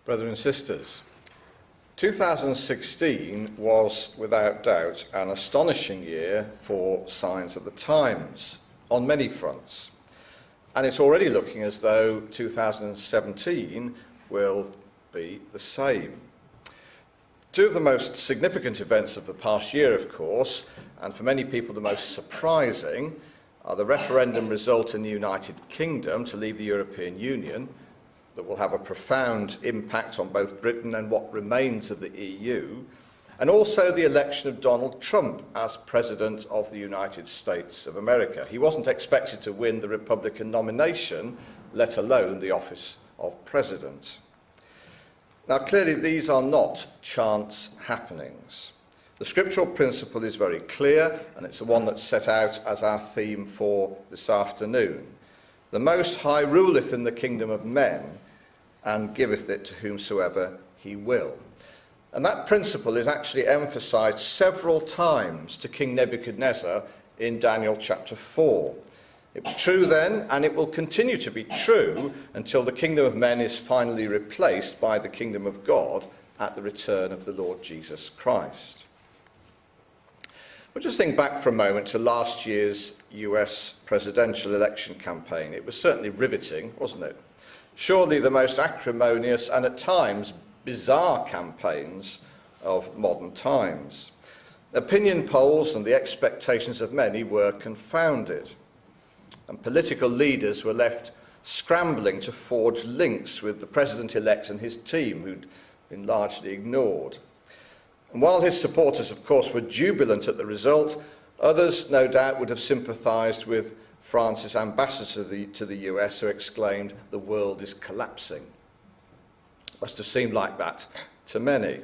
Brothers and sisters, 2016 was without doubt an astonishing year for signs of the times on many fronts. And it's already looking as though 2017 will be the same. Two of the most significant events of the past year, of course, and for many people the most surprising, are the referendum result in the United Kingdom to leave the European Union that will have a profound impact on both Britain and what remains of the EU, and also the election of Donald Trump as President of the United States of America. He wasn't expected to win the Republican nomination, let alone the office of President. Now, clearly, these are not chance happenings. The scriptural principle is very clear, and it's the one that's set out as our theme for this afternoon. The Most High ruleth in the kingdom of men, and giveth it to whomsoever he will. And that principle is actually emphasised several times to King Nebuchadnezzar in Daniel chapter 4. It was true then, and it will continue to be true until the kingdom of men is finally replaced by the kingdom of God at the return of the Lord Jesus Christ. But just think back for a moment to last year's US presidential election campaign. It was certainly riveting, wasn't it? Surely the most acrimonious and at times bizarre campaigns of modern times. Opinion polls and the expectations of many were confounded, and political leaders were left scrambling to forge links with the president-elect and his team, who'd been largely ignored. And while his supporters, of course, were jubilant at the result, others, no doubt, would have sympathised with France's ambassador to the US, who exclaimed, "The world is collapsing." Must have seemed like that to many.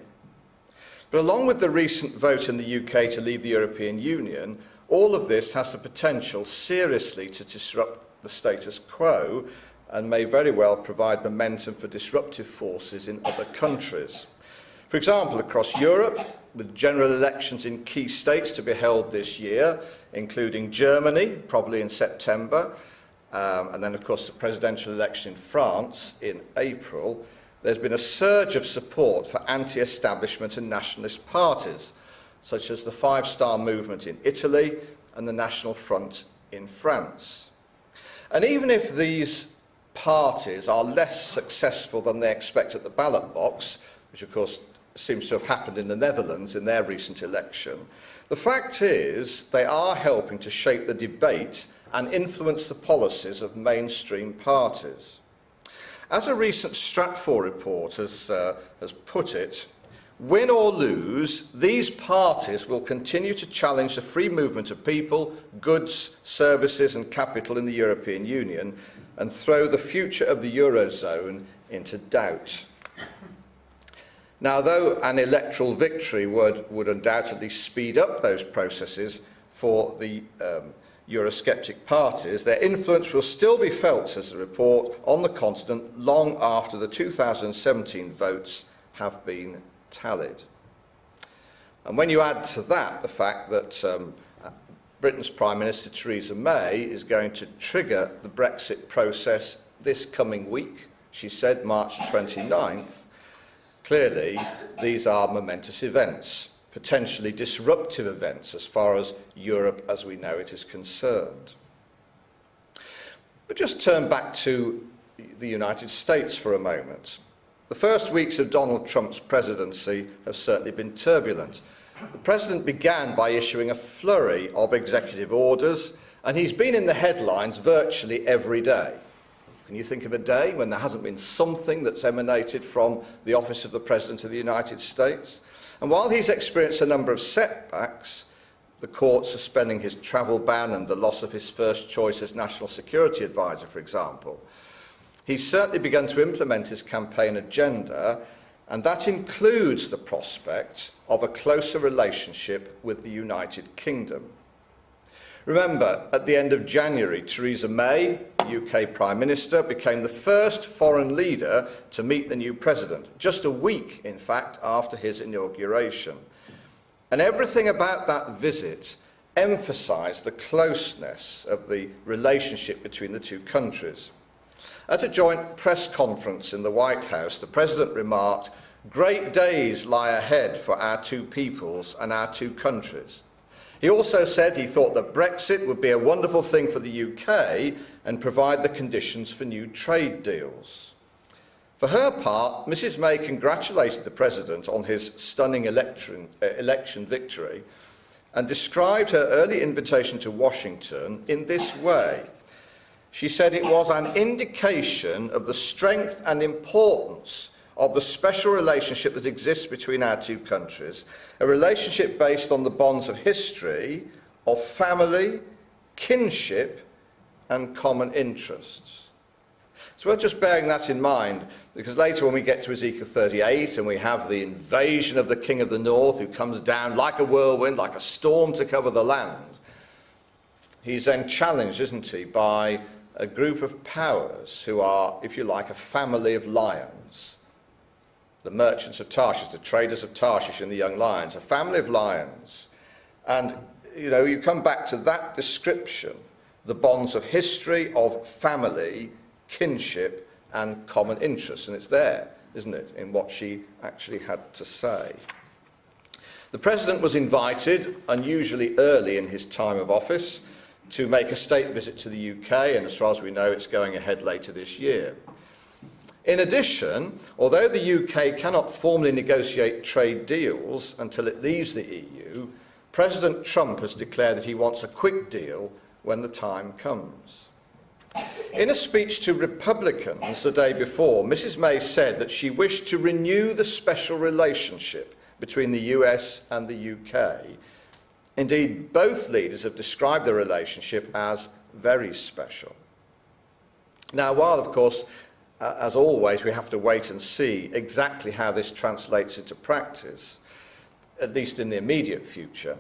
But along with the recent vote in the UK to leave the European Union, all of this has the potential seriously to disrupt the status quo and may very well provide momentum for disruptive forces in other countries. For example, across Europe, with general elections in key states to be held this year, including Germany, probably in September, and then, of course, the presidential election in France in April, there's been a surge of support for anti-establishment and nationalist parties, such as the Five Star Movement in Italy and the National Front in France. And even if these parties are less successful than they expect at the ballot box, which, of course, seems to have happened in the Netherlands in their recent election, the fact is they are helping to shape the debate and influence the policies of mainstream parties. As a recent Stratfor report has put it, win or lose, these parties will continue to challenge the free movement of people, goods, services and capital in the European Union and throw the future of the Eurozone into doubt. Now, though an electoral victory would undoubtedly speed up those processes for the Eurosceptic parties, their influence will still be felt, says the report, on the continent long after the 2017 votes have been tallied. And when you add to that the fact that Britain's Prime Minister Theresa May is going to trigger the Brexit process this coming week, she said March 29th, clearly, these are momentous events, potentially disruptive events as far as Europe as we know it is concerned. But just turn back to the United States for a moment. The first weeks of Donald Trump's presidency have certainly been turbulent. The president began by issuing a flurry of executive orders, and he's been in the headlines virtually every day. Can you think of a day when there hasn't been something that's emanated from the office of the President of the United States? And while he's experienced a number of setbacks, the court suspending his travel ban and the loss of his first choice as National Security Advisor, for example, he's certainly begun to implement his campaign agenda, and that includes the prospect of a closer relationship with the United Kingdom. Remember, at the end of January, Theresa May, UK Prime Minister, became the first foreign leader to meet the new president, just a week, in fact, after his inauguration. And everything about that visit emphasised the closeness of the relationship between the two countries. At a joint press conference in the White House, the President remarked, "Great days lie ahead for our two peoples and our two countries." He also said he thought that Brexit would be a wonderful thing for the UK and provide the conditions for new trade deals. For her part, Mrs May congratulated the President on his stunning election victory and described her early invitation to Washington in this way. She said it was an indication of the strength and importance of the special relationship that exists between our two countries, a relationship based on the bonds of history, of family, kinship, and common interests. So we're just bearing that in mind, because later when we get to Ezekiel 38 and we have the invasion of the king of the north who comes down like a whirlwind, like a storm to cover the land, he's then challenged, isn't he, by a group of powers who are, if you like, a family of lions. The merchants of Tarshish, the traders of Tarshish and the young lions, a family of lions. And, you come back to that description, the bonds of history, of family, kinship, and common interests. And it's there, isn't it, in what she actually had to say. The President was invited, unusually early in his time of office, to make a state visit to the UK, and as far as we know, it's going ahead later this year. In addition, although the UK cannot formally negotiate trade deals until it leaves the EU, President Trump has declared that he wants a quick deal when the time comes. In a speech to Republicans the day before, Mrs May said that she wished to renew the special relationship between the US and the UK. Indeed, both leaders have described the relationship as very special. Now, while, of course, as always, we have to wait and see exactly how this translates into practice, at least in the immediate future,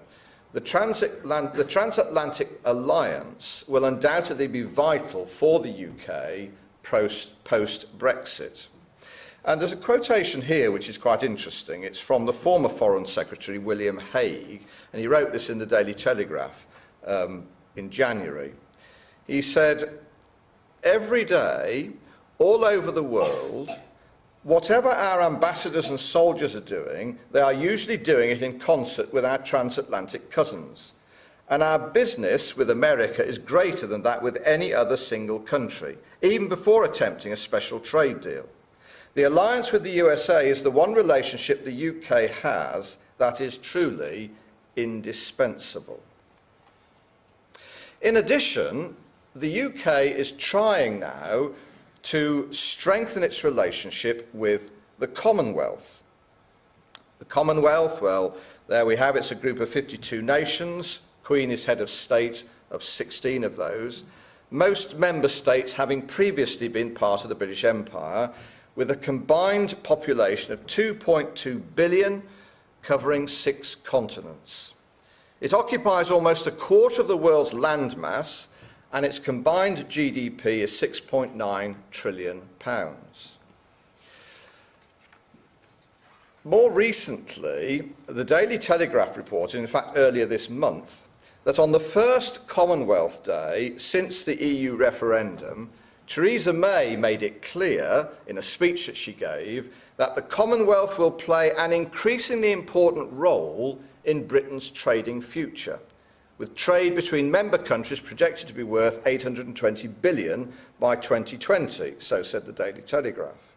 the transatlantic alliance will undoubtedly be vital for the UK post-Brexit. And there's a quotation here which is quite interesting. It's from the former Foreign Secretary, William Hague, and he wrote this in the Daily Telegraph in January. He said, "Every day, all over the world, whatever our ambassadors and soldiers are doing, they are usually doing it in concert with our transatlantic cousins. And our business with America is greater than that with any other single country, even before attempting a special trade deal. The alliance with the USA is the one relationship the UK has that is truly indispensable." In addition, the UK is trying now to strengthen its relationship with the Commonwealth. The Commonwealth, well, there we have, it's a group of 52 nations. Queen is head of state of 16 of those. Most member states having previously been part of the British Empire, with a combined population of 2.2 billion, covering 6 continents. It occupies almost a quarter of the world's landmass, and its combined GDP is £6.9 trillion. More recently, the Daily Telegraph reported, in fact earlier this month, that on the first Commonwealth Day since the EU referendum, Theresa May made it clear, in a speech that she gave, that the Commonwealth will play an increasingly important role in Britain's trading future, with trade between member countries projected to be worth £820 billion by 2020, so said the Daily Telegraph.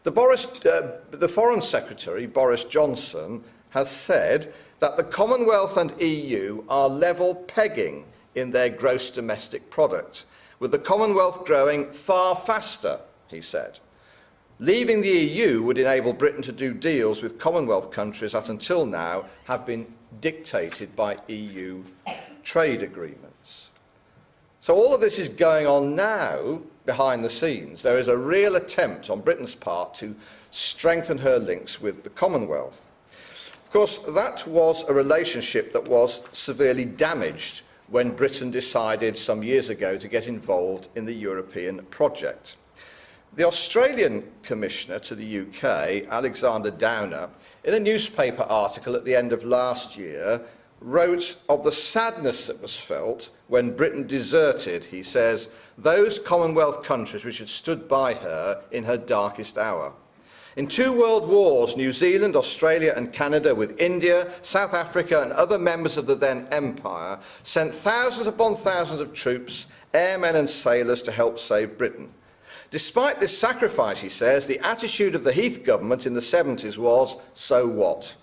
The Foreign Secretary, Boris Johnson, has said that the Commonwealth and EU are level pegging in their gross domestic product, with the Commonwealth growing far faster, he said. Leaving the EU would enable Britain to do deals with Commonwealth countries that until now have been dictated by EU trade agreements. So all of this is going on now behind the scenes. There is a real attempt on Britain's part to strengthen her links with the Commonwealth. Of course, that was a relationship that was severely damaged when Britain decided some years ago to get involved in the European project. The Australian Commissioner to the UK, Alexander Downer, in a newspaper article at the end of last year, wrote of the sadness that was felt when Britain deserted, he says, those Commonwealth countries which had stood by her in her darkest hour. In 2 world wars, New Zealand, Australia and Canada, with India, South Africa and other members of the then empire, sent thousands upon thousands of troops, airmen and sailors to help save Britain. Despite this sacrifice, he says, the attitude of the Heath government in the 70s was, so what?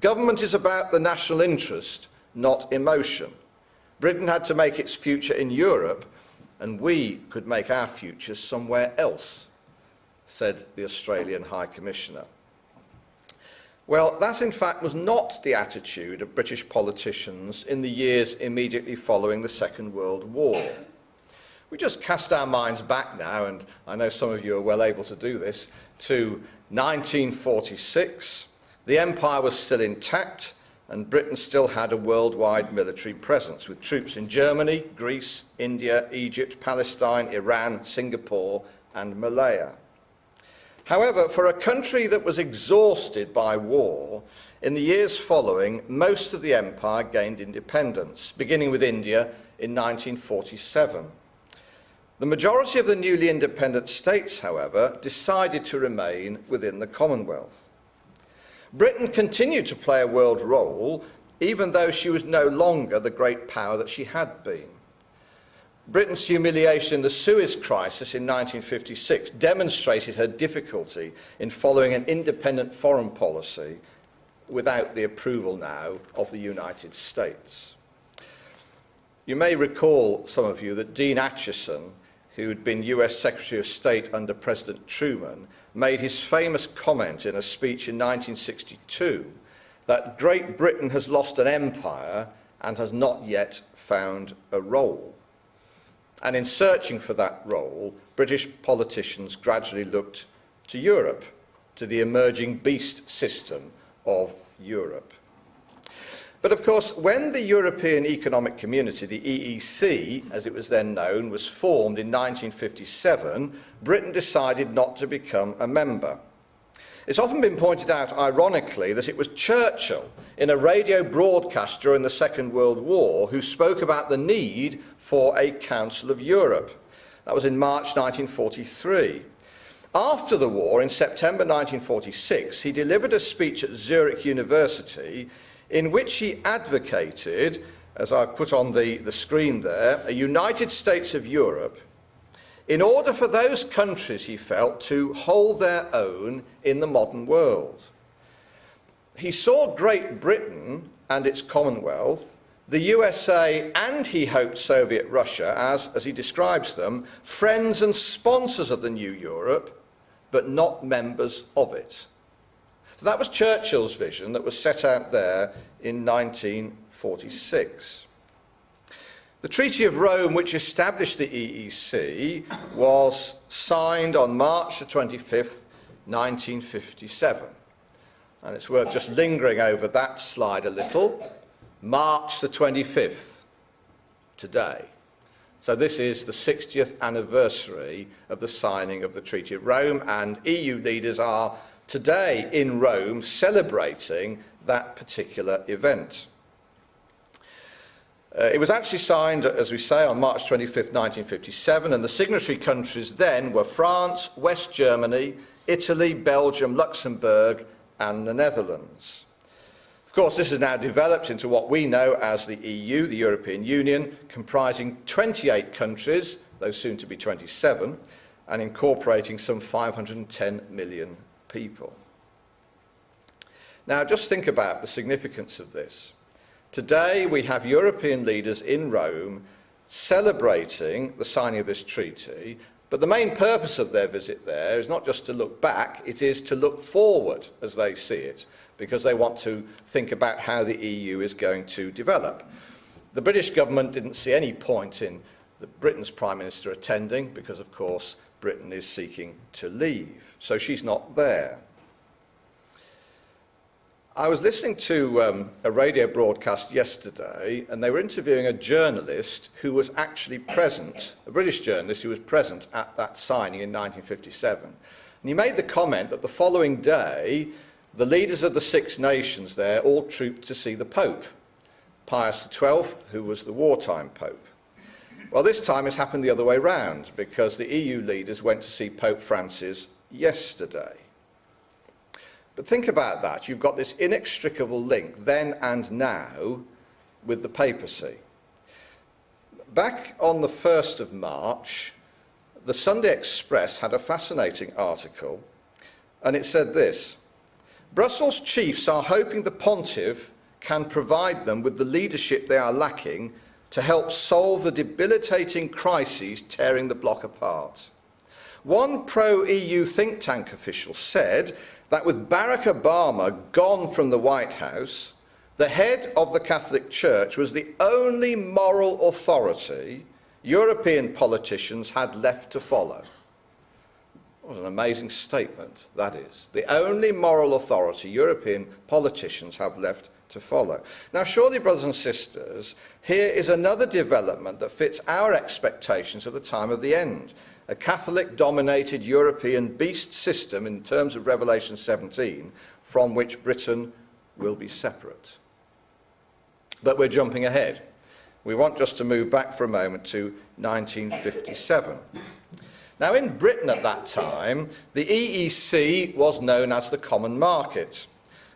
Government is about the national interest, not emotion. Britain had to make its future in Europe, and we could make our future somewhere else, said the Australian High Commissioner. Well, that in fact was not the attitude of British politicians in the years immediately following the Second World War. We just cast our minds back now, and I know some of you are well able to do this, to 1946. The empire was still intact, and Britain still had a worldwide military presence, with troops in Germany, Greece, India, Egypt, Palestine, Iran, Singapore, and Malaya. However, for a country that was exhausted by war, in the years following, most of the empire gained independence, beginning with India in 1947. The majority of the newly independent states, however, decided to remain within the Commonwealth. Britain continued to play a world role, even though she was no longer the great power that she had been. Britain's humiliation in the Suez Crisis in 1956 demonstrated her difficulty in following an independent foreign policy without the approval now of the United States. You may recall, some of you, that Dean Acheson, who had been US Secretary of State under President Truman, made his famous comment in a speech in 1962 that Great Britain has lost an empire and has not yet found a role. And in searching for that role, British politicians gradually looked to Europe, to the emerging beast system of Europe. But of course, when the European Economic Community, the EEC, as it was then known, was formed in 1957, Britain decided not to become a member. It's often been pointed out, ironically, that it was Churchill, in a radio broadcast during the Second World War, who spoke about the need for a Council of Europe. That was in March 1943. After the war, in September 1946, he delivered a speech at Zurich University in which he advocated, as I've put on the screen there, a United States of Europe, in order for those countries, he felt, to hold their own in the modern world. He saw Great Britain and its Commonwealth, the USA, and he hoped Soviet Russia as he describes them, friends and sponsors of the new Europe, but not members of it. So that was Churchill's vision that was set out there in 1946. The Treaty of Rome, which established the EEC, was signed on March the 25th, 1957. And it's worth just lingering over that slide a little. March the 25th, today. So this is the 60th anniversary of the signing of the Treaty of Rome, and EU leaders are today in Rome celebrating that particular event. It was actually signed, as we say, on March 25th, 1957, and the signatory countries then were France, West Germany, Italy, Belgium, Luxembourg, and the Netherlands. Of course, this has now developed into what we know as the EU, the European Union, comprising 28 countries, though soon to be 27, and incorporating some 510 million people. Now, just think about the significance of this. Today, we have European leaders in Rome celebrating the signing of this treaty, but the main purpose of their visit there is not just to look back, it is to look forward as they see it, because they want to think about how the EU is going to develop. The British government didn't see any point in Britain's Prime Minister attending, because of course Britain is seeking to leave, so she's not there. I was listening to a radio broadcast yesterday, and they were interviewing a journalist who was actually present, a British journalist who was present at that signing in 1957. And he made the comment that the following day, the leaders of the Six Nations there all trooped to see the Pope. Pius XII, who was the wartime Pope. Well, this time it's happened the other way round, because the EU leaders went to see Pope Francis yesterday. But think about that. You've got this inextricable link, then and now, with the papacy. Back on the 1st of March, the Sunday Express had a fascinating article, and it said this: Brussels chiefs are hoping the Pontiff can provide them with the leadership they are lacking to help solve the debilitating crises tearing the bloc apart. One pro-EU think tank official said that with Barack Obama gone from the White House, the head of the Catholic Church was the only moral authority European politicians had left to follow. What an amazing statement that is. The only moral authority European politicians have left to follow. Now, surely, brothers and sisters, here is another development that fits our expectations of the time of the end. A Catholic-dominated European beast system, in terms of Revelation 17, from which Britain will be separate. But we're jumping ahead. We want just to move back for a moment to 1957. Now, in Britain at that time, the EEC was known as the Common Market.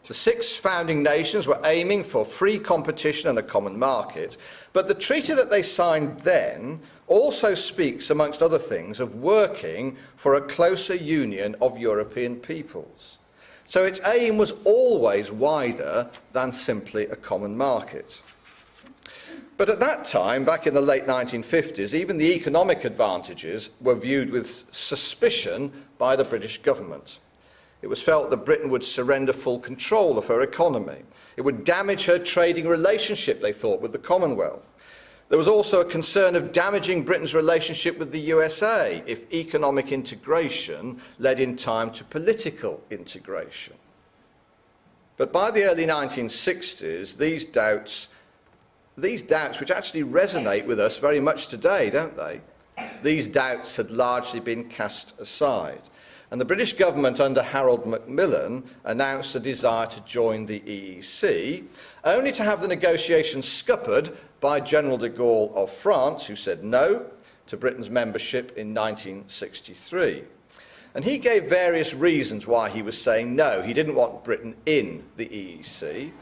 The 6 founding nations were aiming for free competition and a common market, but the treaty that they signed then also speaks, amongst other things, of working for a closer union of European peoples. So its aim was always wider than simply a common market. But at that time, back in the late 1950s, even the economic advantages were viewed with suspicion by the British government. It was felt that Britain would surrender full control of her economy. It would damage her trading relationship, they thought, with the Commonwealth. There was also a concern of damaging Britain's relationship with the USA if economic integration led in time to political integration. But by the early 1960s, these doubts, which actually resonate with us very much today, don't they? These doubts had largely been cast aside. And the British government under Harold Macmillan announced a desire to join the EEC, only to have the negotiations scuppered by General de Gaulle of France, who said no to Britain's membership in 1963. And he gave various reasons why he was saying no. He didn't want Britain in the EEC,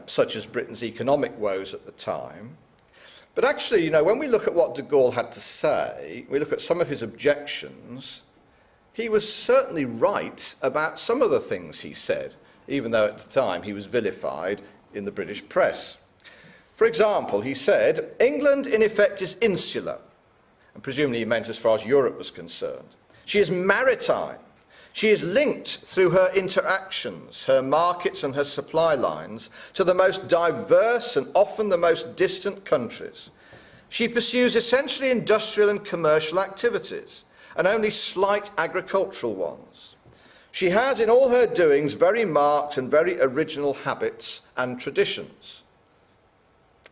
such as Britain's economic woes at the time. But actually, when we look at what de Gaulle had to say, we look at some of his objections, he was certainly right about some of the things he said, even though at the time he was vilified in the British press. For example, he said, England in effect is insular, and presumably he meant as far as Europe was concerned. She is maritime. She is linked through her interactions, her markets and her supply lines to the most diverse and often the most distant countries. She pursues essentially industrial and commercial activities, and only slight agricultural ones. She has in all her doings very marked and very original habits and traditions.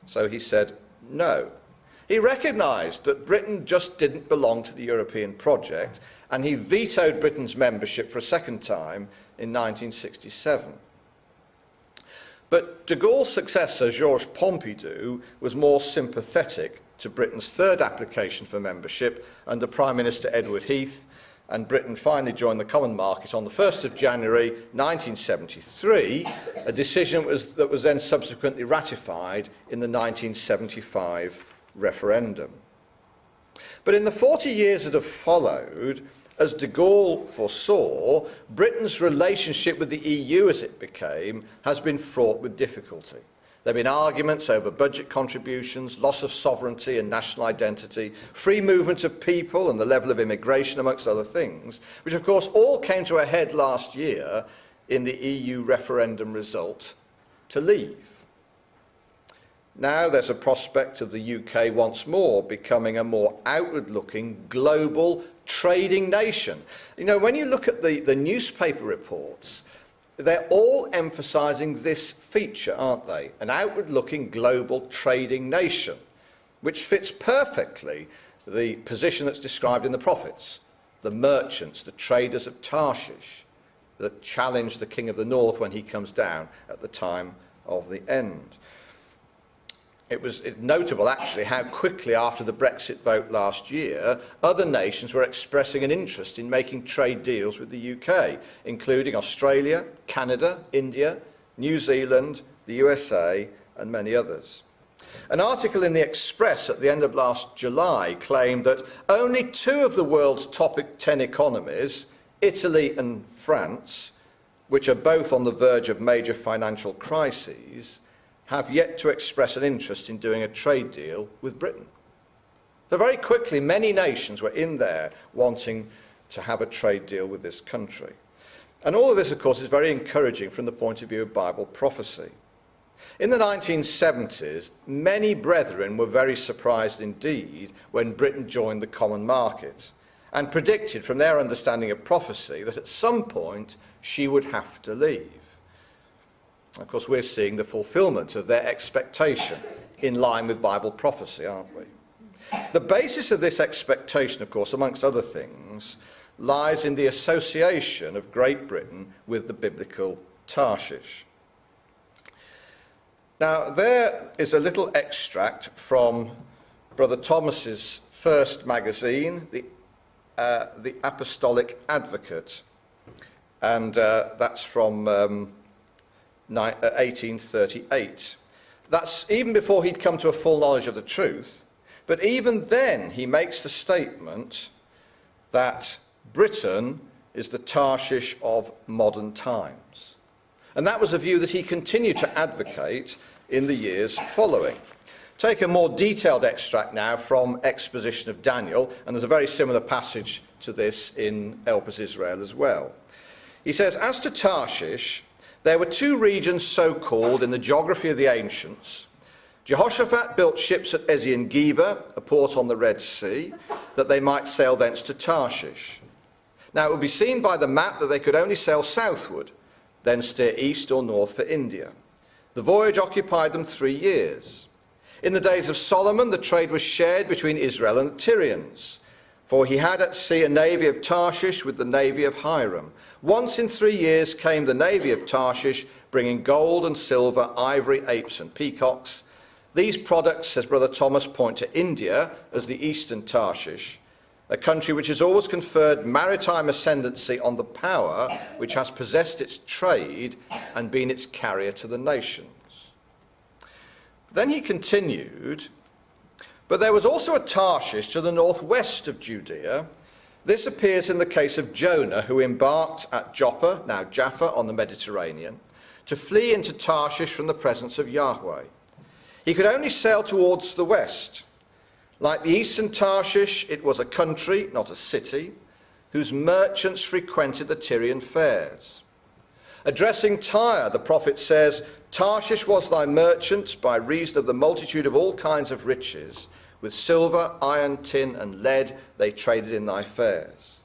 So he said no. He recognised that Britain just didn't belong to the European project, and he vetoed Britain's membership for a second time in 1967. But de Gaulle's successor, Georges Pompidou, was more sympathetic to Britain's third application for membership under Prime Minister Edward Heath, and Britain finally joined the Common Market on the 1st of January 1973, a decision that was then subsequently ratified in the 1975 referendum. But in the 40 years that have followed, as de Gaulle foresaw, Britain's relationship with the EU as it became has been fraught with difficulty. There have been arguments over budget contributions, loss of sovereignty and national identity, free movement of people and the level of immigration, amongst other things, which of course all came to a head last year in the EU referendum result to leave. Now there's a prospect of the UK once more becoming a more outward-looking global trading nation. When you look at the newspaper reports, they're all emphasising this feature, aren't they? An outward-looking global trading nation, which fits perfectly the position that's described in the prophets, the merchants, the traders of Tarshish, that challenge the king of the north when he comes down at the time of the end. It's notable, actually, how quickly after the Brexit vote last year, other nations were expressing an interest in making trade deals with the UK, including Australia, Canada, India, New Zealand, the USA, and many others. An article in the Express at the end of last July claimed that only 2 of the world's top 10 economies, Italy and France, which are both on the verge of major financial crises, have yet to express an interest in doing a trade deal with Britain. So very quickly, many nations were in there wanting to have a trade deal with this country. And all of this, of course, is very encouraging from the point of view of Bible prophecy. In the 1970s, many brethren were very surprised indeed when Britain joined the common market and predicted from their understanding of prophecy that at some point she would have to leave. Of course, we're seeing the fulfillment of their expectation in line with Bible prophecy, aren't we? The basis of this expectation, of course, amongst other things, lies in the association of Great Britain with the biblical Tarshish. Now, there is a little extract from Brother Thomas's first magazine, the Apostolic Advocate, and that's from 1838. That's even before he'd come to a full knowledge of the truth, but even then he makes the statement that Britain is the Tarshish of modern times. And that was a view that he continued to advocate in the years following. Take a more detailed extract now from Exposition of Daniel, and there's a very similar passage to this in Elpis Israel as well. He says, "As to Tarshish, there were 2 regions so called in the geography of the ancients. Jehoshaphat built ships at Ezion-Geber, a port on the Red Sea, that they might sail thence to Tarshish. Now it would be seen by the map that they could only sail southward, then steer east or north for India. The voyage occupied them 3 years. In the days of Solomon, the trade was shared between Israel and the Tyrians, for he had at sea a navy of Tarshish with the navy of Hiram. Once in 3 years came the navy of Tarshish, bringing gold and silver, ivory, apes and peacocks. These products, says Brother Thomas, point to India as the eastern Tarshish, a country which has always conferred maritime ascendancy on the power which has possessed its trade and been its carrier to the nations." Then he continued, "But there was also a Tarshish to the northwest of Judea. This appears in the case of Jonah, who embarked at Joppa, now Jaffa, on the Mediterranean, to flee into Tarshish from the presence of Yahweh. He could only sail towards the west. Like the eastern Tarshish, it was a country, not a city, whose merchants frequented the Tyrian fairs. Addressing Tyre, the prophet says, 'Tarshish was thy merchant by reason of the multitude of all kinds of riches. With silver, iron, tin, and lead they traded in thy fairs.'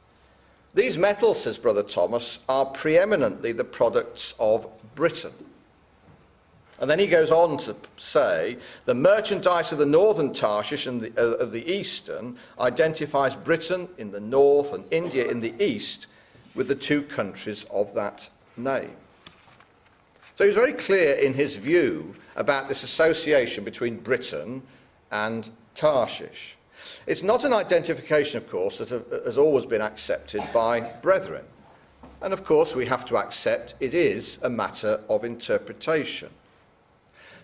These metals, says Brother Thomas, are preeminently the products of Britain." And then he goes on to say, "The merchandise of the northern Tarshish and of the eastern identifies Britain in the north and India in the east with the 2 countries of that name." So he's very clear in his view about this association between Britain and Tarshish. It's not an identification, of course, that has always been accepted by brethren. And of course we have to accept it is a matter of interpretation.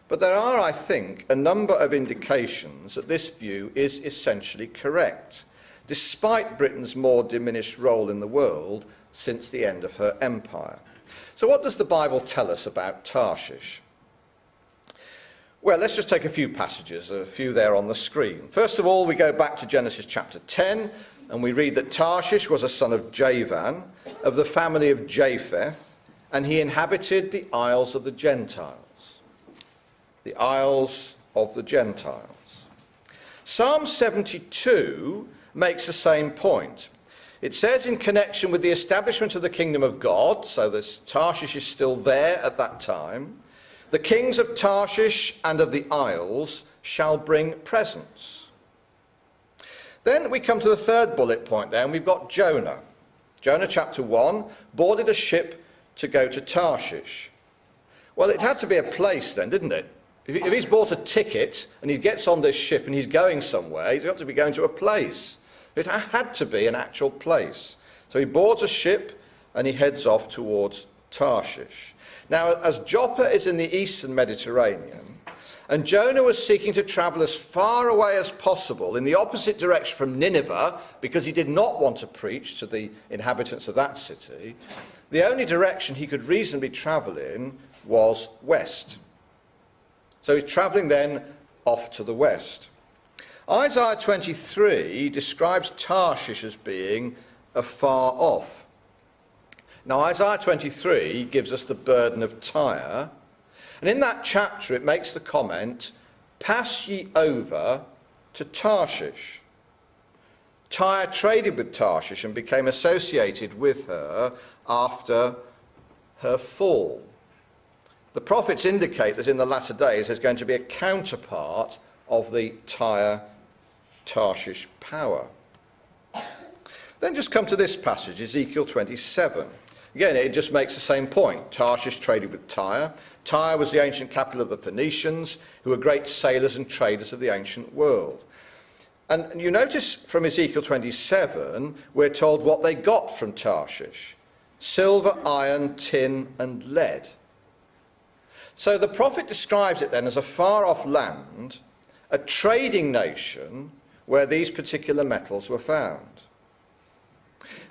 But there are, I think, a number of indications that this view is essentially correct, despite Britain's more diminished role in the world since the end of her empire. So what does the Bible tell us about Tarshish? Well, let's just take a few passages, a few there on the screen. First of all, we go back to Genesis chapter 10, and we read that Tarshish was a son of Javan, of the family of Japheth, and he inhabited the isles of the Gentiles. The isles of the Gentiles. Psalm 72 makes the same point. It says in connection with the establishment of the kingdom of God, so this Tarshish is still there at that time, "The kings of Tarshish and of the isles shall bring presents." Then we come to the third bullet point there, and we've got Jonah. Jonah chapter 1 boarded a ship to go to Tarshish. Well, it had to be a place then, didn't it? If he's bought a ticket and he gets on this ship and he's going somewhere, he's got to be going to a place. It had to be an actual place. So he boards a ship and he heads off towards Tarshish. Now, as Joppa is in the eastern Mediterranean, and Jonah was seeking to travel as far away as possible in the opposite direction from Nineveh, because he did not want to preach to the inhabitants of that city, the only direction he could reasonably travel in was west. So he's travelling then off to the west. Isaiah 23 describes Tarshish as being afar off. Now, Isaiah 23 gives us the burden of Tyre, and in that chapter it makes the comment, "Pass ye over to Tarshish." Tyre traded with Tarshish and became associated with her after her fall. The prophets indicate that in the latter days there's going to be a counterpart of the Tyre-Tarshish power. Then just come to this passage, Ezekiel 27. Again, it just makes the same point. Tarshish traded with Tyre. Tyre was the ancient capital of the Phoenicians, who were great sailors and traders of the ancient world. And you notice from Ezekiel 27, we're told what they got from Tarshish: silver, iron, tin, and lead. So the prophet describes it then as a far-off land, a trading nation where these particular metals were found.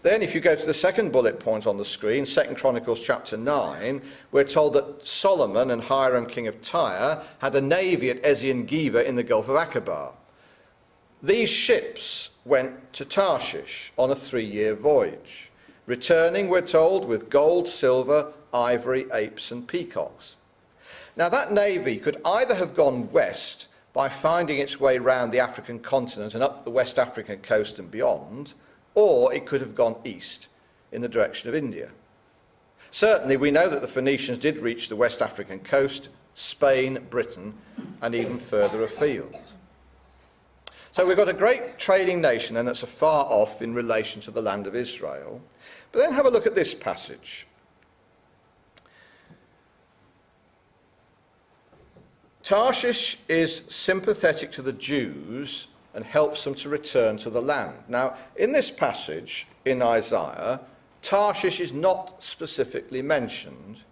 Then if you go to the second bullet point on the screen, 2 Chronicles chapter 9, we're told that Solomon and Hiram, king of Tyre, had a navy at Ezion-Geber in the Gulf of Aqaba. These ships went to Tarshish on a 3-year voyage, returning, we're told, with gold, silver, ivory, apes and peacocks. Now that navy could either have gone west by finding its way round the African continent and up the West African coast and beyond, or it could have gone east in the direction of India. Certainly we know that the Phoenicians did reach the West African coast, Spain, Britain, and even further afield. So we've got a great trading nation, and that's afar off in relation to the land of Israel. But then have a look at this passage. Tarshish is sympathetic to the Jews and helps them to return to the land. Now, in this passage in Isaiah, Tarshish is not specifically mentioned,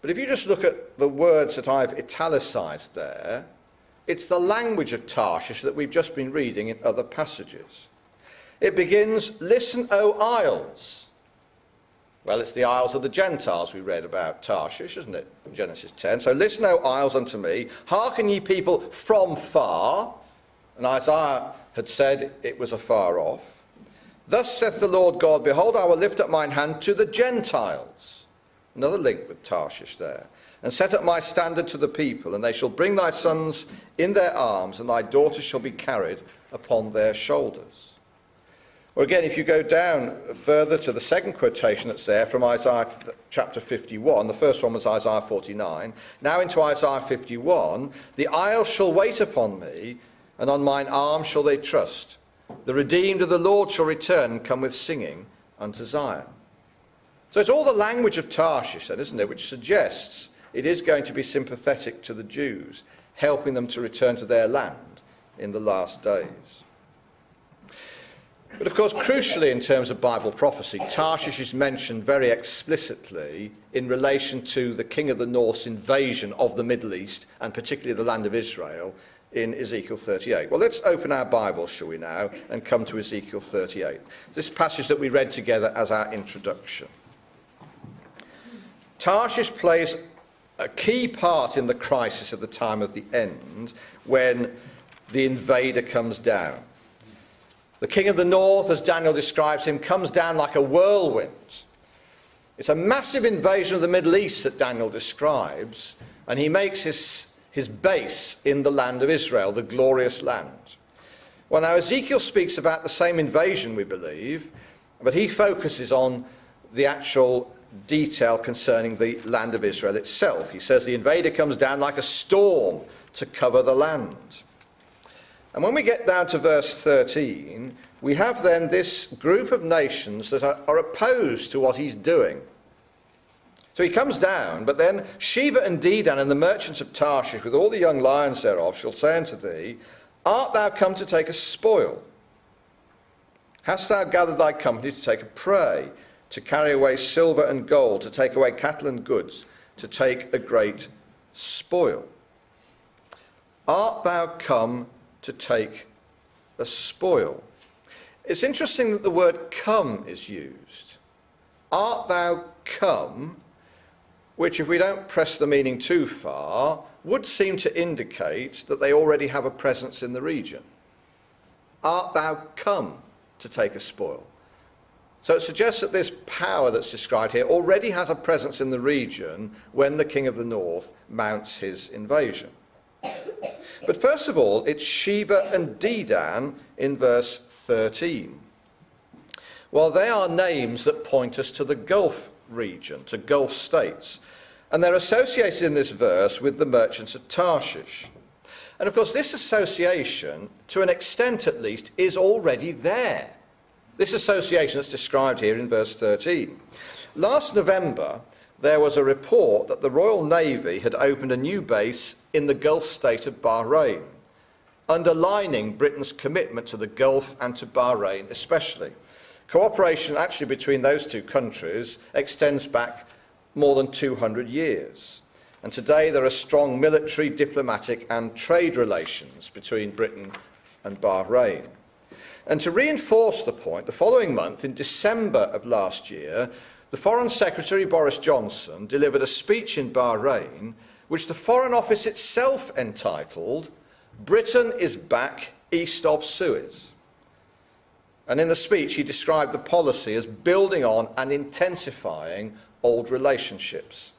but if you just look at the words that I've italicized there, it's the language of Tarshish that we've just been reading in other passages. It begins, "Listen, O isles." Well, it's the isles of the Gentiles we read about Tarshish, isn't it, in Genesis 10. So, "Listen, O isles, unto me. Hearken, ye people from far." And Isaiah had said it was afar off. "Thus saith the Lord God, behold, I will lift up mine hand to the Gentiles." Another link with Tarshish there. "And set up my standard to the people, and they shall bring thy sons in their arms, and thy daughters shall be carried upon their shoulders." Or again, if you go down further to the second quotation that's there from Isaiah chapter 51, the first one was Isaiah 49, now into Isaiah 51, "The isles shall wait upon me, and on mine arm shall they trust. The redeemed of the Lord shall return and come with singing unto Zion." So it's all the language of Tarshish then, isn't it, which suggests it is going to be sympathetic to the Jews, helping them to return to their land in the last days. But of course, crucially in terms of Bible prophecy, Tarshish is mentioned very explicitly in relation to the king of the north's invasion of the Middle East, and particularly the land of Israel, in Ezekiel 38. Well, let's open our Bibles, shall we now, and come to Ezekiel 38. This passage that we read together as our introduction. Tarshish plays a key part in the crisis of the time of the end when the invader comes down. The king of the north, as Daniel describes him, comes down like a whirlwind. It's a massive invasion of the Middle East that Daniel describes, and he makes his base in the land of Israel, the glorious land. Well, now Ezekiel speaks about the same invasion, we believe, but he focuses on the actual detail concerning the land of Israel itself. He says the invader comes down like a storm to cover the land. And when we get down to verse 13, we have then this group of nations that are opposed to what he's doing. So he comes down, but then Sheba and Dedan and the merchants of Tarshish, with all the young lions thereof, shall say unto thee, Art thou come to take a spoil? Hast thou gathered thy company to take a prey, to carry away silver and gold, to take away cattle and goods, to take a great spoil? Art thou come to take a spoil? It's interesting that the word come is used. Art thou come, which if we don't press the meaning too far, would seem to indicate that they already have a presence in the region. Art thou come to take a spoil? So it suggests that this power that's described here already has a presence in the region when the king of the north mounts his invasion. But first of all, it's Sheba and Dedan in verse 13. Well, they are names that point us to the Gulf region, to Gulf states. And they're associated in this verse with the merchants of Tarshish. And of course, this association, to an extent at least, is already there. This association that's described here in verse 13. Last November, there was a report that the Royal Navy had opened a new base in the Gulf state of Bahrain, underlining Britain's commitment to the Gulf and to Bahrain especially. Cooperation actually between those two countries extends back more than 200 years. And today there are strong military, diplomatic and trade relations between Britain and Bahrain. And to reinforce the point, the following month, in December of last year, the Foreign Secretary Boris Johnson delivered a speech in Bahrain which the Foreign Office itself entitled, Britain is back east of Suez. And in the speech he described the policy as building on and intensifying old relationships.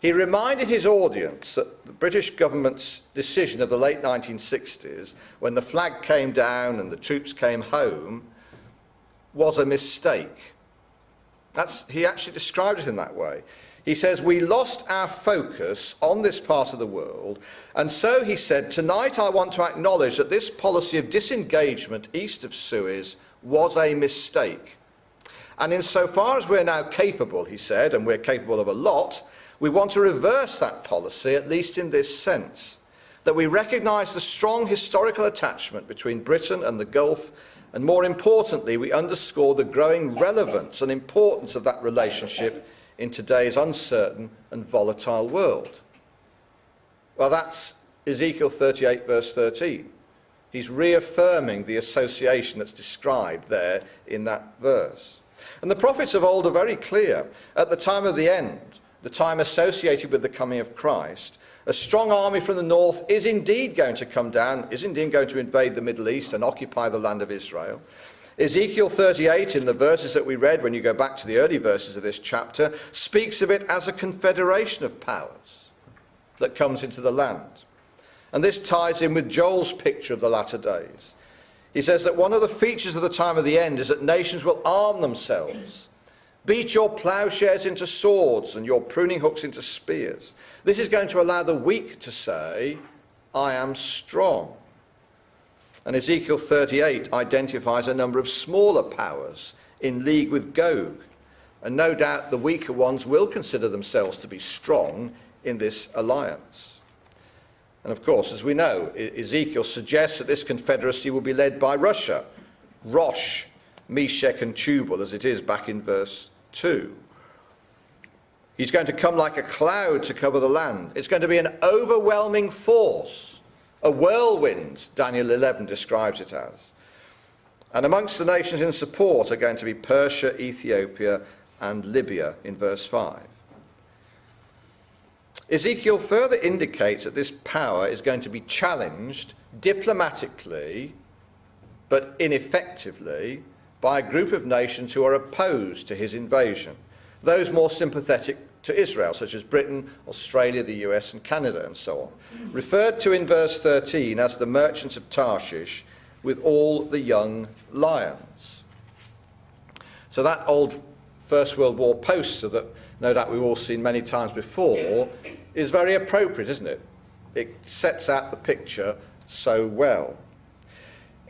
He reminded his audience that the British government's decision of the late 1960s, when the flag came down and the troops came home, was a mistake. He actually described it in that way. He says, we lost our focus on this part of the world, and so he said, tonight I want to acknowledge that this policy of disengagement east of Suez was a mistake. And insofar as we're now capable, he said, and we're capable of a lot, we want to reverse that policy, at least in this sense, that we recognise the strong historical attachment between Britain and the Gulf, and more importantly, we underscore the growing relevance and importance of that relationship in today's uncertain and volatile world. Well, that's Ezekiel 38, verse 13. He's reaffirming the association that's described there in that verse. And the prophets of old are very clear. At the time of the end, the time associated with the coming of Christ, a strong army from the north is indeed going to come down, is indeed going to invade the Middle East and occupy the land of Israel. Ezekiel 38, in the verses that we read, when you go back to the early verses of this chapter, speaks of it as a confederation of powers that comes into the land. And this ties in with Joel's picture of the latter days. He says that one of the features of the time of the end is that nations will arm themselves, beat your plowshares into swords and your pruning hooks into spears. This is going to allow the weak to say, I am strong. And Ezekiel 38 identifies a number of smaller powers in league with Gog. And no doubt the weaker ones will consider themselves to be strong in this alliance. And of course, as we know, Ezekiel suggests that this confederacy will be led by Russia, Rosh, Meshech and Tubal, as it is back in verse 2. He's going to come like a cloud to cover the land. It's going to be an overwhelming force. A whirlwind, Daniel 11 describes it as. And amongst the nations in support are going to be Persia, Ethiopia, and Libya in verse 5. Ezekiel further indicates that this power is going to be challenged diplomatically, but ineffectively, by a group of nations who are opposed to his invasion, those more sympathetic to Israel, such as Britain, Australia, the US and Canada and so on, referred to in verse 13 as the merchants of Tarshish with all the young lions. So that old First World War poster that no doubt we've all seen many times before is very appropriate, isn't it? It sets out the picture so well.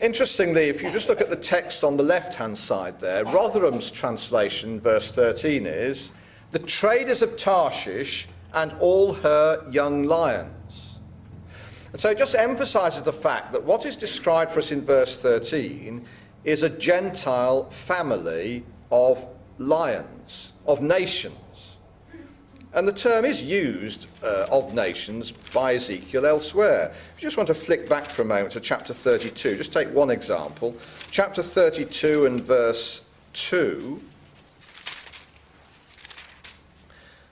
Interestingly, if you just look at the text on the left-hand side there, Rotherham's translation, verse 13, is, the traders of Tarshish and all her young lions. And so it just emphasises the fact that what is described for us in verse 13 is a Gentile family of lions, of nations. And the term is used of nations by Ezekiel elsewhere. I just want to flick back for a moment to chapter 32. Just take one example. Chapter 32 and verse 2.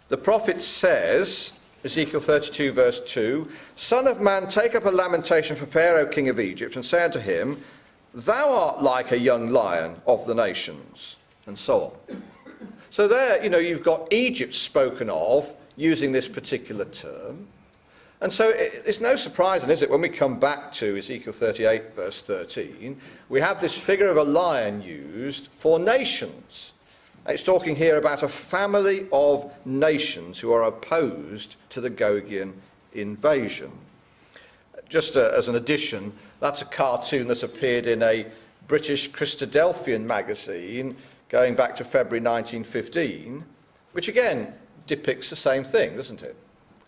The prophet says, Ezekiel 32 verse 2, "Son of man, take up a lamentation for Pharaoh king of Egypt, and say unto him, Thou art like a young lion of the nations," and so on. So there, you've got Egypt spoken of using this particular term. And so it's no surprise, is it, when we come back to Ezekiel 38 verse 13, we have this figure of a lion used for nations. It's talking here about a family of nations who are opposed to the Gogian invasion. Just as an addition, that's a cartoon that appeared in a British Christadelphian magazine going back to February 1915, which again depicts the same thing, doesn't it?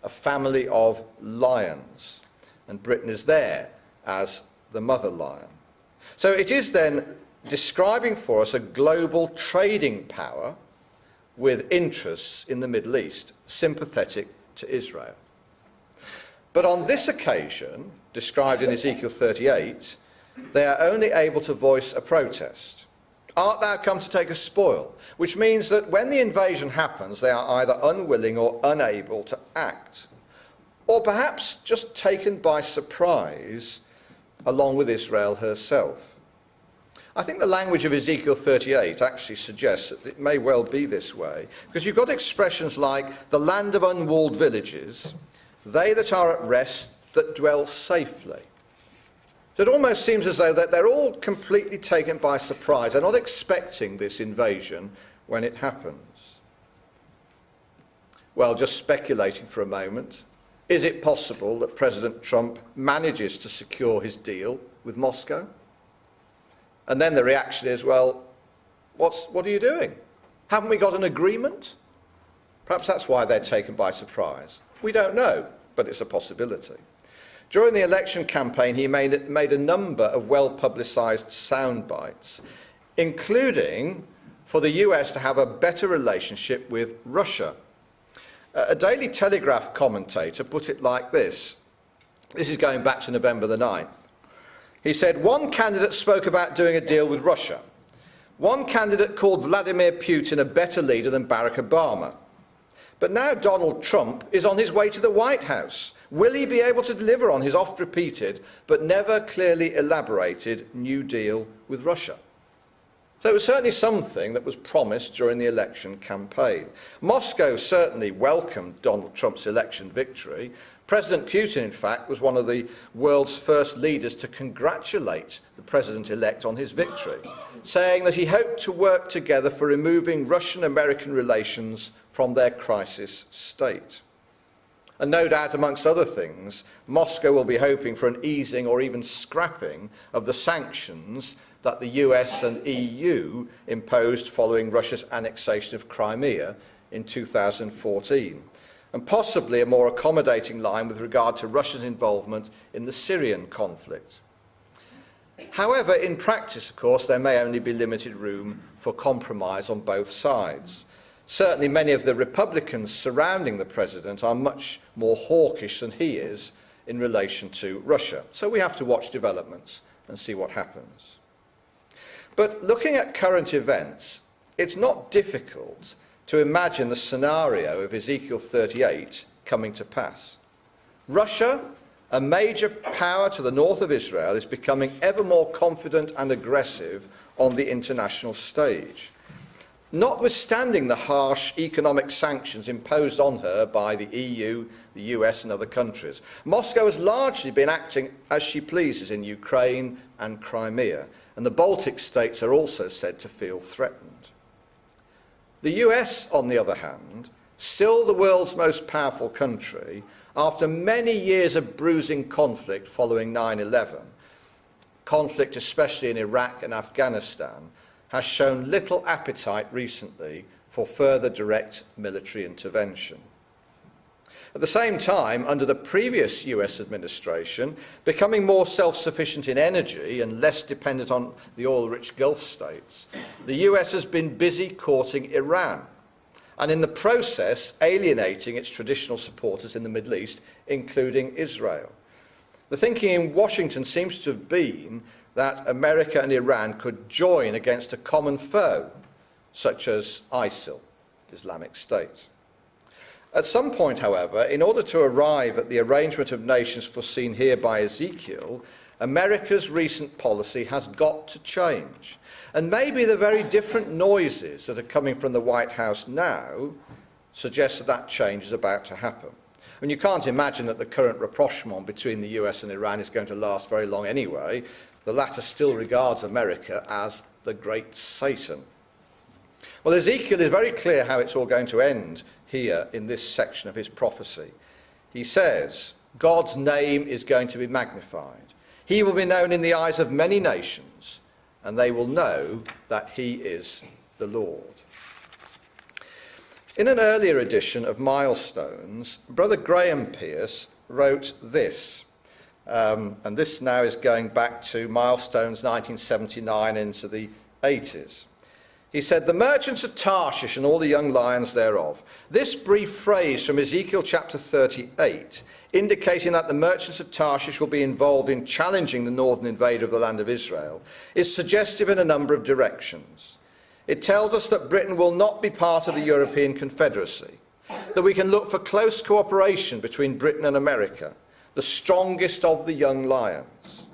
A family of lions. And Britain is there as the mother lion. So it is then describing for us a global trading power with interests in the Middle East, sympathetic to Israel. But on this occasion, described in Ezekiel 38, they are only able to voice a protest. Art thou come to take a spoil? Which means that when the invasion happens, they are either unwilling or unable to act, or perhaps just taken by surprise along with Israel herself. I think the language of Ezekiel 38 actually suggests that it may well be this way, because you've got expressions like the land of unwalled villages, they that are at rest that dwell safely. So it almost seems as though that they're all completely taken by surprise. They're not expecting this invasion when it happens. Well, just speculating for a moment, is it possible that President Trump manages to secure his deal with Moscow? And then the reaction is, well, what are you doing? Haven't we got an agreement? Perhaps that's why they're taken by surprise. We don't know, but it's a possibility. During the election campaign, he made a number of well-publicised sound bites, including for the US to have a better relationship with Russia. A Daily Telegraph commentator put it like this. This is going back to November the 9th. He said, one candidate spoke about doing a deal with Russia. One candidate called Vladimir Putin a better leader than Barack Obama. But now Donald Trump is on his way to the White House. Will he be able to deliver on his oft-repeated but never clearly elaborated New Deal with Russia? So it was certainly something that was promised during the election campaign. Moscow certainly welcomed Donald Trump's election victory. President Putin, in fact, was one of the world's first leaders to congratulate the president-elect on his victory, saying that he hoped to work together for removing Russian-American relations from their crisis state. And no doubt, amongst other things, Moscow will be hoping for an easing or even scrapping of the sanctions that the US and EU imposed following Russia's annexation of Crimea in 2014, and possibly a more accommodating line with regard to Russia's involvement in the Syrian conflict. However, in practice, of course, there may only be limited room for compromise on both sides. Certainly many of the Republicans surrounding the president are much more hawkish than he is in relation to Russia. So we have to watch developments and see what happens. But looking at current events, it's not difficult to imagine the scenario of Ezekiel 38 coming to pass. Russia, a major power to the north of Israel, is becoming ever more confident and aggressive on the international stage. Notwithstanding the harsh economic sanctions imposed on her by the EU, the US and other countries, Moscow has largely been acting as she pleases in Ukraine and Crimea, and the Baltic states are also said to feel threatened. The US, on the other hand, still the world's most powerful country, after many years of bruising conflict following 9/11, conflict especially in Iraq and Afghanistan, has shown little appetite recently for further direct military intervention. At the same time, under the previous US administration, becoming more self-sufficient in energy and less dependent on the oil-rich Gulf states, the US has been busy courting Iran, and in the process alienating its traditional supporters in the Middle East, including Israel. The thinking in Washington seems to have been that America and Iran could join against a common foe, such as ISIL, Islamic State. At some point, however, in order to arrive at the arrangement of nations foreseen here by Ezekiel, America's recent policy has got to change. And maybe the very different noises that are coming from the White House now suggest that that change is about to happen. And you can't imagine that the current rapprochement between the US and Iran is going to last very long anyway. The latter still regards America as the great Satan. Well, Ezekiel is very clear how it's all going to end here in this section of his prophecy. He says, God's name is going to be magnified. He will be known in the eyes of many nations, and they will know that he is the Lord. In an earlier edition of Milestones, Brother Graham Pierce wrote this, and this now is going back to Milestones 1979 into the 80s. He said, the merchants of Tarshish and all the young lions thereof. This brief phrase from Ezekiel chapter 38, indicating that the merchants of Tarshish will be involved in challenging the northern invader of the land of Israel, is suggestive in a number of directions. It tells us that Britain will not be part of the European Confederacy, that we can look for close cooperation between Britain and America, the strongest of the young lions,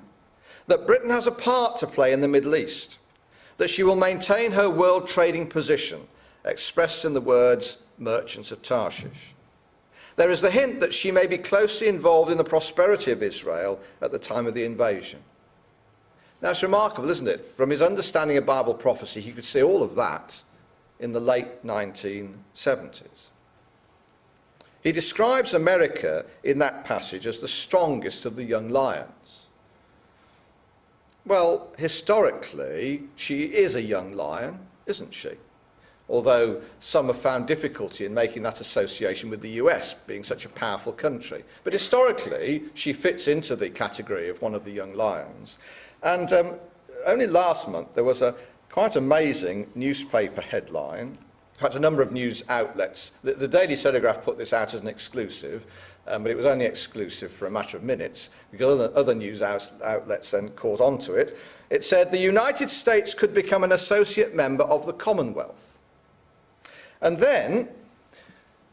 that Britain has a part to play in the Middle East, that she will maintain her world trading position, expressed in the words merchants of Tarshish. There is the hint that she may be closely involved in the prosperity of Israel at the time of the invasion. Now it's remarkable, isn't it? From his understanding of Bible prophecy, he could see all of that in the late 1970s. He describes America in that passage as the strongest of the young lions. Well, historically, she is a young lion, isn't she? Although some have found difficulty in making that association with the US being such a powerful country. But historically, she fits into the category of one of the young lions. And only last month, there was a quite amazing newspaper headline. In fact, a number of news outlets, the Daily Telegraph put this out as an exclusive, but it was only exclusive for a matter of minutes, because other news outlets then caught on to it. It said, the United States could become an associate member of the Commonwealth. And then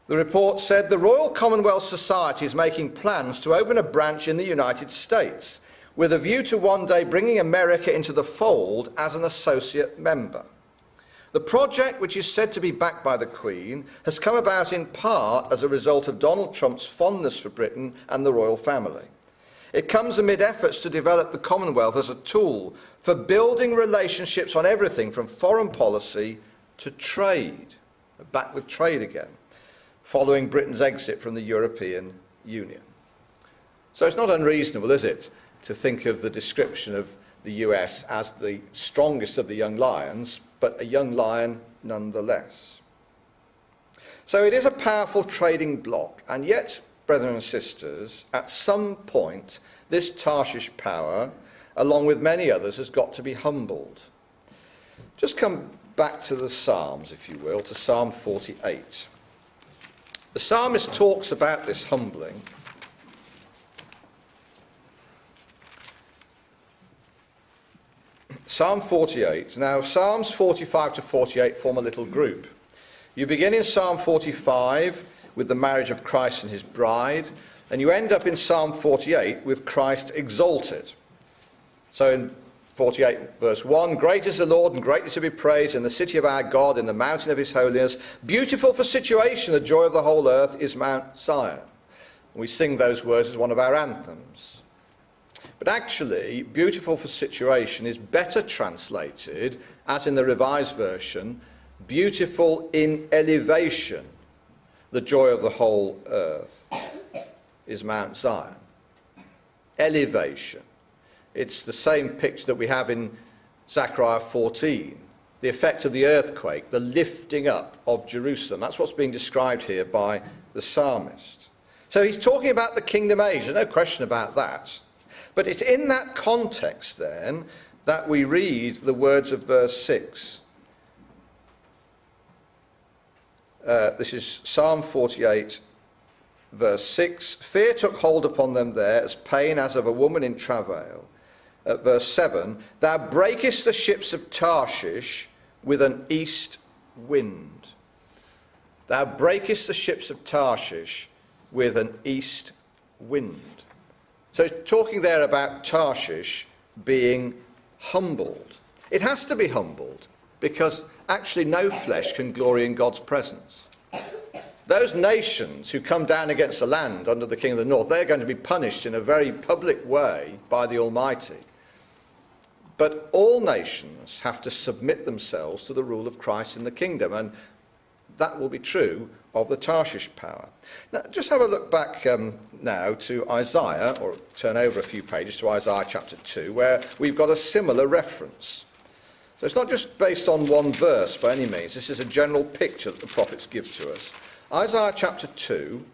the report said, the Royal Commonwealth Society is making plans to open a branch in the United States, with a view to one day bringing America into the fold as an associate member. The project, which is said to be backed by the Queen, has come about in part as a result of Donald Trump's fondness for Britain and the royal family. It comes amid efforts to develop the Commonwealth as a tool for building relationships on everything from foreign policy to trade, back with trade again, following Britain's exit from the European Union. So it's not unreasonable, is it, to think of the description of the US as the strongest of the young lions, but a young lion nonetheless. So it is a powerful trading bloc, and yet, brethren and sisters, at some point, this Tarshish power, along with many others, has got to be humbled. Just come back to the Psalms, if you will, to Psalm 48. The psalmist talks about this humbling. Psalm 48. Now, Psalms 45 to 48 form a little group. You begin in Psalm 45 with the marriage of Christ and his bride, and you end up in Psalm 48 with Christ exalted. So in 48 verse 1, great is the Lord and greatly to be praised in the city of our God, in the mountain of his holiness. Beautiful for situation, the joy of the whole earth is Mount Zion. We sing those words as one of our anthems. But actually, beautiful for situation is better translated, as in the Revised Version, beautiful in elevation. The joy of the whole earth is Mount Zion. Elevation. It's the same picture that we have in Zechariah 14, the effect of the earthquake, the lifting up of Jerusalem. That's what's being described here by the psalmist. So he's talking about the kingdom age, there's no question about that. But it's in that context then that we read the words of verse 6. This is Psalm 48, verse 6. Fear took hold upon them there, as pain as of a woman in travail. At verse 7, thou breakest the ships of Tarshish with an east wind. Thou breakest the ships of Tarshish with an east wind. So it's talking there about Tarshish being humbled. It has to be humbled because actually no flesh can glory in God's presence. Those nations who come down against the land under the king of the north, they're going to be punished in a very public way by the Almighty. But all nations have to submit themselves to the rule of Christ in the kingdom, and that will be true of the Tarshish power. Now, just have a look back now to Isaiah, or turn over a few pages to Isaiah chapter 2, where we've got a similar reference. So it's not just based on one verse by any means. This is a general picture that the prophets give to us. Isaiah chapter 2.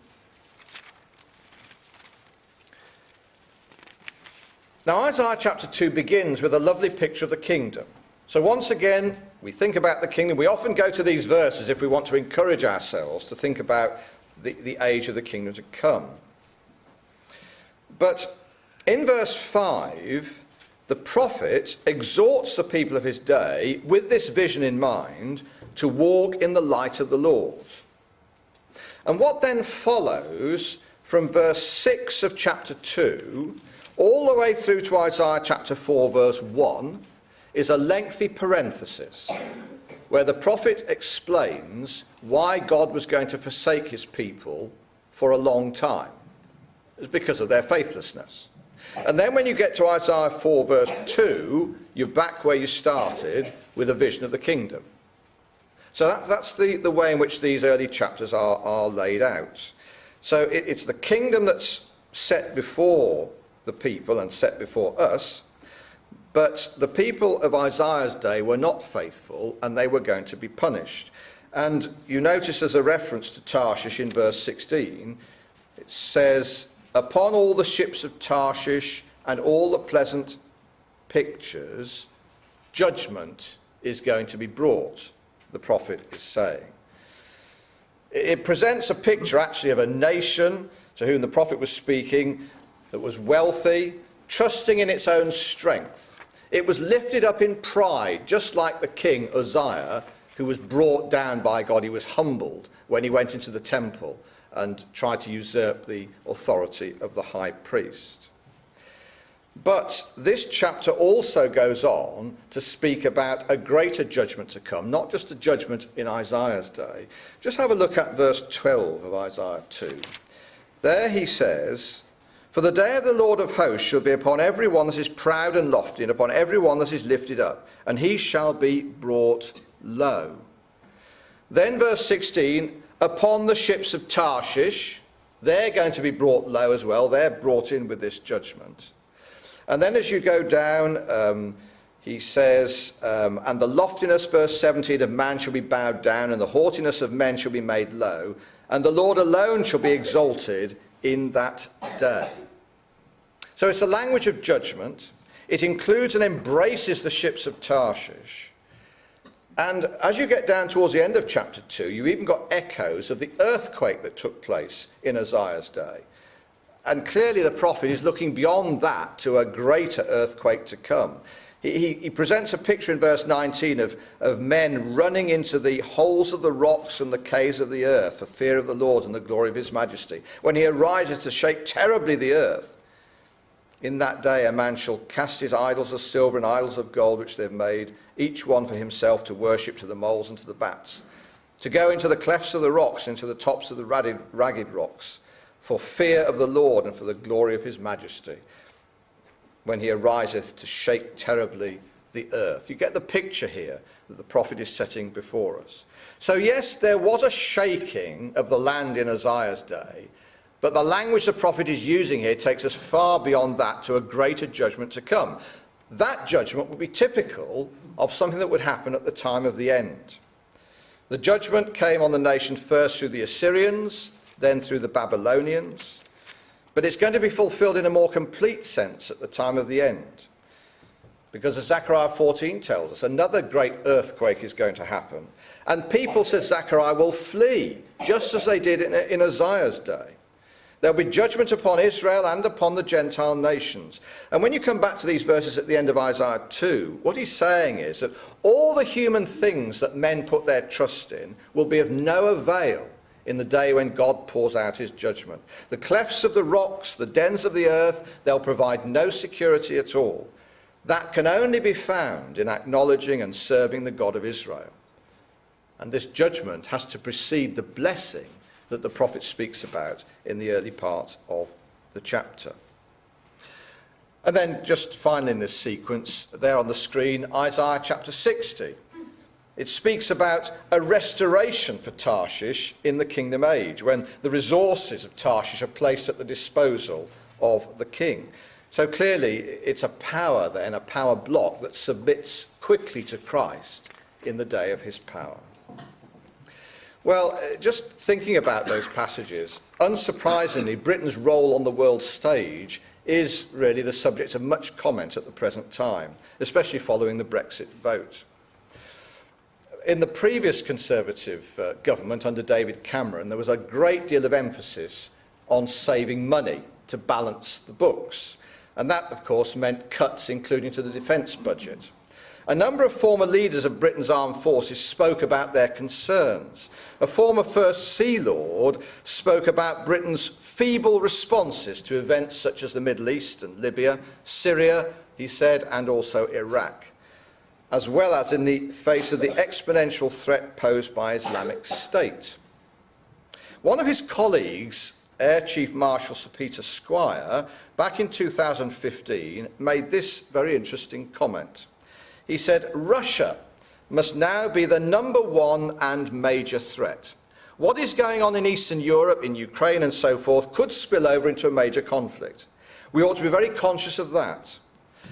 Now, Isaiah chapter 2 begins with a lovely picture of the kingdom. So once again, we think about the kingdom. We often go to these verses if we want to encourage ourselves to think about the age of the kingdom to come. But in verse 5, the prophet exhorts the people of his day, with this vision in mind, to walk in the light of the Lord. And what then follows from verse 6 of chapter 2 all the way through to Isaiah chapter 4 verse 1 is a lengthy parenthesis where the prophet explains why God was going to forsake his people for a long time. It's because of their faithlessness. And then when you get to Isaiah 4 verse 2, you're back where you started with a vision of the kingdom. So that's the way in which these early chapters are laid out. So it's the kingdom that's set before the people and set before us, but the people of Isaiah's day were not faithful and they were going to be punished. And you notice there's a reference to Tarshish in verse 16. It says, upon all the ships of Tarshish and all the pleasant pictures, judgment is going to be brought, the prophet is saying. It presents a picture actually of a nation to whom the prophet was speaking that was wealthy, trusting in its own strength. It was lifted up in pride, just like the king Uzziah, who was brought down by God. He was humbled when he went into the temple and tried to usurp the authority of the high priest. But this chapter also goes on to speak about a greater judgment to come, not just a judgment in Isaiah's day. Just have a look at verse 12 of Isaiah 2. There he says, for the day of the Lord of hosts shall be upon every one that is proud and lofty, and upon every one that is lifted up, and he shall be brought low. Then verse 16, upon the ships of Tarshish, they're going to be brought low as well. They're brought in with this judgment. And then as you go down, he says, and the loftiness, verse 17, of man shall be bowed down, and the haughtiness of men shall be made low, and the Lord alone shall be exalted in that day. So it's a language of judgment. It includes and embraces the ships of Tarshish. And as you get down towards the end of chapter 2, you've even got echoes of the earthquake that took place in Uzziah's day. And clearly the prophet is looking beyond that to a greater earthquake to come. He presents a picture in verse 19 of men running into the holes of the rocks and the caves of the earth for fear of the Lord and the glory of his majesty, when he arises to shake terribly the earth. In that day a man shall cast his idols of silver and idols of gold which they have made, each one for himself, to worship to the moles and to the bats, to go into the clefts of the rocks and into the tops of the ragged rocks, for fear of the Lord and for the glory of his majesty, when he ariseth to shake terribly the earth. You get the picture here that the prophet is setting before us. So yes, there was a shaking of the land in Uzziah's day, but the language the prophet is using here takes us far beyond that to a greater judgment to come. that judgment would be typical of something that would happen at the time of the end. The judgment came on the nation first through the Assyrians, then through the Babylonians, but it's going to be fulfilled in a more complete sense at the time of the end. Because as Zechariah 14 tells us, another great earthquake is going to happen. And people, says Zechariah, will flee, just as they did in Isaiah's day. There'll be judgment upon Israel and upon the Gentile nations. And when you come back to these verses at the end of Isaiah 2, what he's saying is that all the human things that men put their trust in will be of no avail in the day when God pours out his judgment. The clefts of the rocks, the dens of the earth, they'll provide no security at all. That can only be found in acknowledging and serving the God of Israel. And this judgment has to precede the blessing that the prophet speaks about in the early part of the chapter. And then just finally in this sequence, there on the screen, Isaiah chapter 60. It speaks about a restoration for Tarshish in the kingdom age, when the resources of Tarshish are placed at the disposal of the king. So clearly it's a power then, a power block that submits quickly to Christ in the day of his power. Well, just thinking about those passages, unsurprisingly, Britain's role on the world stage is really the subject of much comment at the present time, especially following the Brexit vote. In the previous Conservative government under David Cameron, there was a great deal of emphasis on saving money to balance the books. And that, of course, meant cuts, including to the defence budget. A number of former leaders of Britain's armed forces spoke about their concerns. A former First Sea Lord spoke about Britain's feeble responses to events such as the Middle East and Libya, Syria, he said, and also Iraq, as well as in the face of the exponential threat posed by Islamic State. One of his colleagues, Air Chief Marshal Sir Peter Squire, back in 2015, made this very interesting comment. He said, Russia must now be the number one and major threat. What is going on in Eastern Europe, in Ukraine and so forth, could spill over into a major conflict. We ought to be very conscious of that.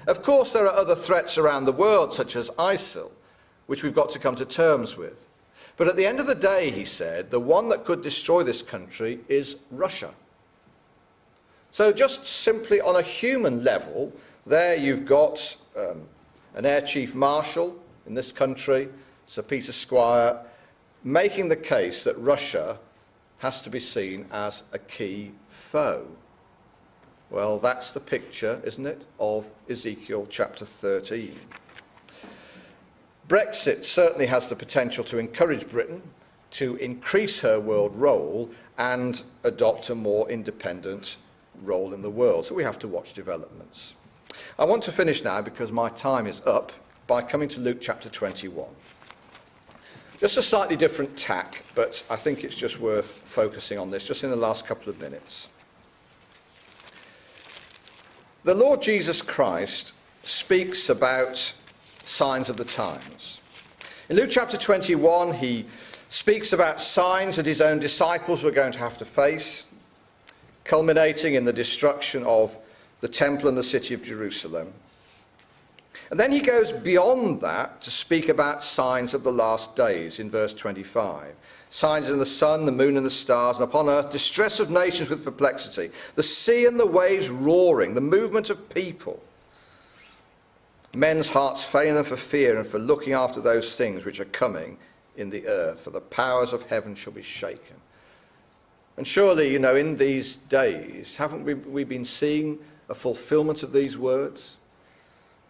Of course, there are other threats around the world, such as ISIL, which we've got to come to terms with. But at the end of the day, he said, the one that could destroy this country is Russia. So just simply on a human level, there you've got an Air Chief Marshal in this country, Sir Peter Squire, making the case that Russia has to be seen as a key foe. Well, that's the picture, isn't it, of Ezekiel chapter 13. Brexit certainly has the potential to encourage Britain to increase her world role and adopt a more independent role in the world. So we have to watch developments. I want to finish now, because my time is up, by coming to Luke chapter 21. Just a slightly different tack, but I think it's just worth focusing on this just in the last couple of minutes. The Lord Jesus Christ speaks about signs of the times. In Luke chapter 21, he speaks about signs that his own disciples were going to have to face, culminating in the destruction of the temple and the city of Jerusalem. And then he goes beyond that to speak about signs of the last days in verse 25. Signs in the sun, the moon and the stars, and upon earth distress of nations with perplexity, the sea and the waves roaring, the movement of people. Men's hearts failing them for fear and for looking after those things which are coming in the earth, for the powers of heaven shall be shaken. And surely, in these days, haven't we been seeing a fulfillment of these words?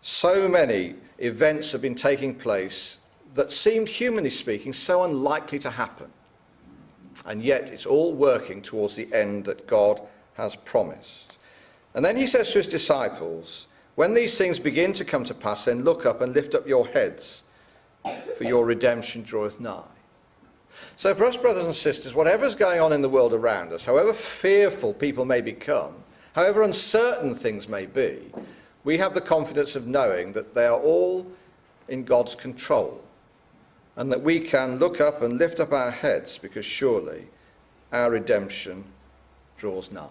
So many events have been taking place that seemed, humanly speaking, so unlikely to happen. And yet it's all working towards the end that God has promised. And then he says to his disciples, when these things begin to come to pass, then look up and lift up your heads, for your redemption draweth nigh. So for us, brothers and sisters, whatever's going on in the world around us, however fearful people may become, however uncertain things may be, we have the confidence of knowing that they are all in God's control, and that we can look up and lift up our heads, because surely our redemption draws nigh.